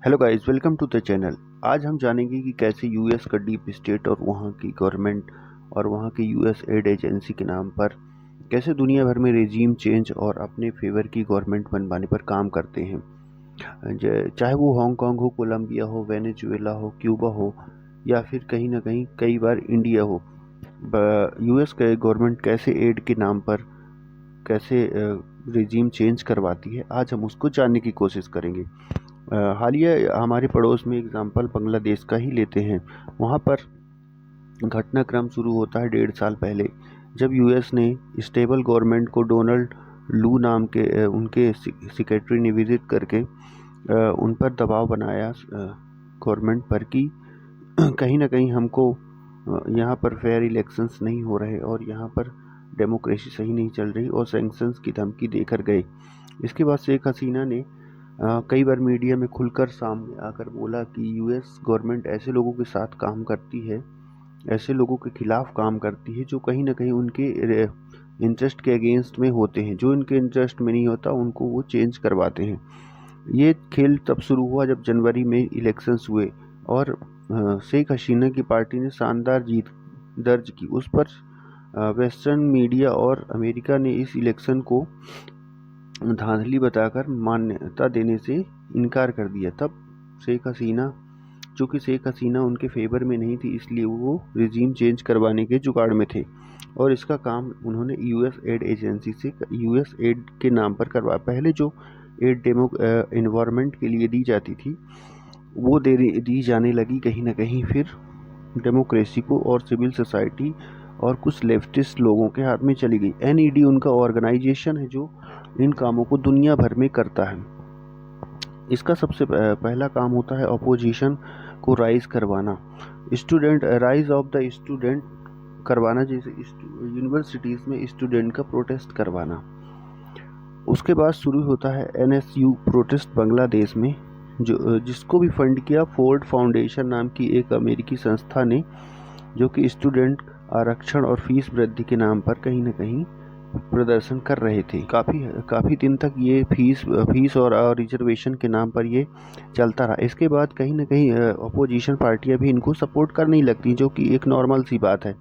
Hello guys, welcome to the channel. आज हम जानेंगे कि कैसे यूएस का डीप स्टेट और वहाँ की गवर्नमेंट और वहाँ की यूएस एड एजेंसी के नाम पर कैसे दुनिया भर में रेजीम चेंज और अपने फेवर की गवर्नमेंट बनवाने पर काम करते हैं। चाहे वो हांगकांग हो, कोलंबिया हो, वेनेजुएला हो, क्यूबा हो या फिर कहीं ना कहीं कई बार इंडिया हो, यूएस का गवर्नमेंट कैसे एड के नाम पर कैसे रेजीम चेंज करवाती है, आज हम उसको जानने की कोशिश करेंगे। हालिया हमारे पड़ोस में एग्जाम्पल बांग्लादेश का ही लेते हैं। वहाँ पर घटनाक्रम शुरू होता है 1.5 साल पहले, जब यूएस ने स्टेबल गवर्नमेंट को डोनाल्ड लू नाम के उनके सेक्रेटरी ने विजिट करके उन पर दबाव बनाया गवर्नमेंट पर कि कहीं ना कहीं हमको यहाँ पर फेयर इलेक्शंस नहीं हो रहे और यहाँ पर डेमोक्रेसी सही नहीं चल रही और सैंक्शंस की धमकी देकर गए। इसके बाद शेख हसीना ने कई बार मीडिया में खुलकर सामने आकर बोला कि यूएस गवर्नमेंट ऐसे लोगों के साथ काम करती है, ऐसे लोगों के खिलाफ काम करती है जो कहीं ना कहीं उनके इंटरेस्ट के अगेंस्ट में होते हैं। जो इनके इंटरेस्ट में नहीं होता उनको वो चेंज करवाते हैं। ये खेल तब शुरू हुआ जब जनवरी में इलेक्शंस हुए और शेख हसीना की पार्टी ने शानदार जीत दर्ज की। उस पर वेस्टर्न मीडिया और अमेरिका ने इस इलेक्शन को धांधली बताकर मान्यता देने से इनकार कर दिया। तब शेख हसीना चूँकि शेख हसीना उनके फेवर में नहीं थी, इसलिए वो रिजीम चेंज करवाने के जुगाड़ में थे और इसका काम उन्होंने यूएस एड एजेंसी से यूएस एड के नाम पर करवाया। पहले जो एड एनवायरनमेंट के लिए दी जाती थी वो दी जाने लगी कहीं ना कहीं फिर डेमोक्रेसी को और सिविल सोसाइटी और कुछ लेफ्टिस्ट लोगों के हाथ में चली गई। एनईडी उनका ऑर्गेनाइजेशन है जो इन कामों को दुनिया भर में करता है। इसका सबसे पहला काम होता है अपोजिशन को राइज करवाना, student rise of the student करवाना, जैसे यूनिवर्सिटीज़ में स्टूडेंट का प्रोटेस्ट करवाना। उसके बाद शुरू होता है एनएसयू प्रोटेस्ट बांग्लादेश में, जिसको भी फंड किया फोर्ड फाउंडेशन नाम की एक अमेरिकी संस्था ने, जो कि स्टूडेंट आरक्षण और फीस वृद्धि के नाम पर कहीं ना कहीं प्रदर्शन कर रहे थे। काफ़ी दिन तक ये फीस और रिजर्वेशन के नाम पर ये चलता रहा। इसके बाद कहीं ना कहीं अपोजिशन पार्टियां भी इनको सपोर्ट करने लगती, जो कि एक नॉर्मल सी बात है।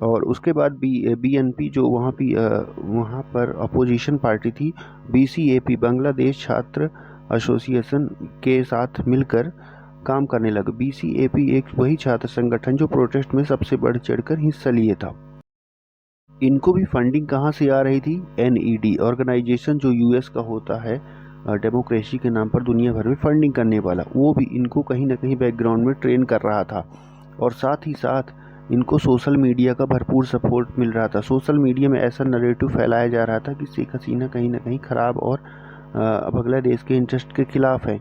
और उसके बाद बीएनपी जो वहाँ पर अपोजिशन पार्टी थी, बीसीएपी बांग्लादेश छात्र एसोसिएशन के साथ मिलकर काम करने लगे। बीसीएपी एक वही छात्र संगठन जो प्रोटेस्ट में सबसे बढ़ चढ़कर हिस्सा लिए था। इनको भी फंडिंग कहाँ से आ रही थी? एनईडी ऑर्गेनाइजेशन जो यूएस का होता है डेमोक्रेसी के नाम पर दुनिया भर में फंडिंग करने वाला, वो भी इनको कहीं ना कहीं बैकग्राउंड में ट्रेन कर रहा था। और साथ ही साथ इनको सोशल मीडिया का भरपूर सपोर्ट मिल रहा था। सोशल मीडिया में ऐसा नरेटिव फैलाया जा रहा था कि शेख हसीना कहीं ना कहीं ख़राब और बांग्लादेश के इंटरेस्ट के खिलाफ है।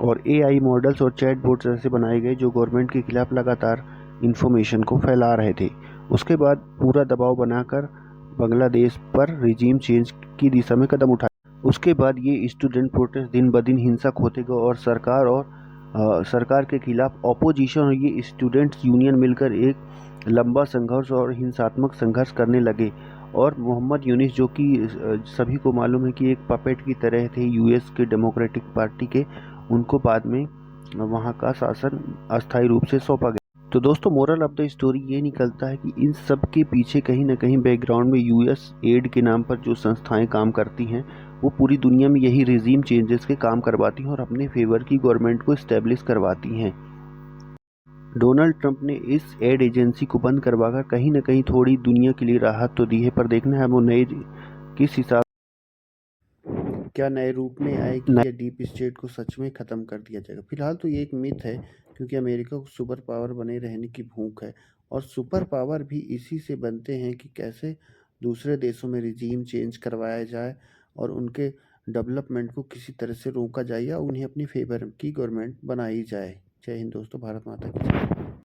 और एआई मॉडल्स और चैट बोट्स ऐसे बनाए गए जो गवर्नमेंट के खिलाफ लगातार इंफॉर्मेशन को फैला रहे थे। उसके बाद पूरा दबाव बनाकर बांग्लादेश पर रिजीम चेंज की दिशा में कदम उठाया। उसके बाद ये स्टूडेंट प्रोटेस्ट दिन ब दिन हिंसक होते गए और सरकार के खिलाफ ऑपोजिशन और ये स्टूडेंट्स यूनियन मिलकर एक लंबा संघर्ष और हिंसात्मक संघर्ष करने लगे। और मोहम्मद यूनिस, जो कि सभी को मालूम है कि एक पपेट की तरह थे यूएस के डेमोक्रेटिक पार्टी के, उनको बाद में वहाँ का शासन अस्थायी रूप से सौंपा गया। तो दोस्तों, मोरल ऑफ द स्टोरी ये निकलता है कि इन सब के पीछे कहीं ना कहीं बैकग्राउंड में यूएस एड के नाम पर जो संस्थाएं काम करती हैं, वो पूरी दुनिया में यही रिजीम चेंजेस के काम करवाती हैं और अपने फेवर की गवर्नमेंट को इस्टेब्लिश करवाती हैं। डोनाल्ड ट्रंप ने इस एड एजेंसी को बंद करवाकर कहीं ना कहीं थोड़ी दुनिया के लिए राहत तो दी है, पर देखना है वो नए किस हिसाब क्या नए रूप में आएगी या डीप स्टेट को सच में ख़त्म कर दिया जाएगा। फिलहाल तो ये एक मिथ है, क्योंकि अमेरिका को सुपर पावर बने रहने की भूख है और सुपर पावर भी इसी से बनते हैं कि कैसे दूसरे देशों में रिजीम चेंज करवाया जाए और उनके डेवलपमेंट को किसी तरह से रोका जाए या उन्हें अपनी फेवर की गवर्नमेंट बनाई जाए। जय हिंद दोस्तों, भारत माता की जय।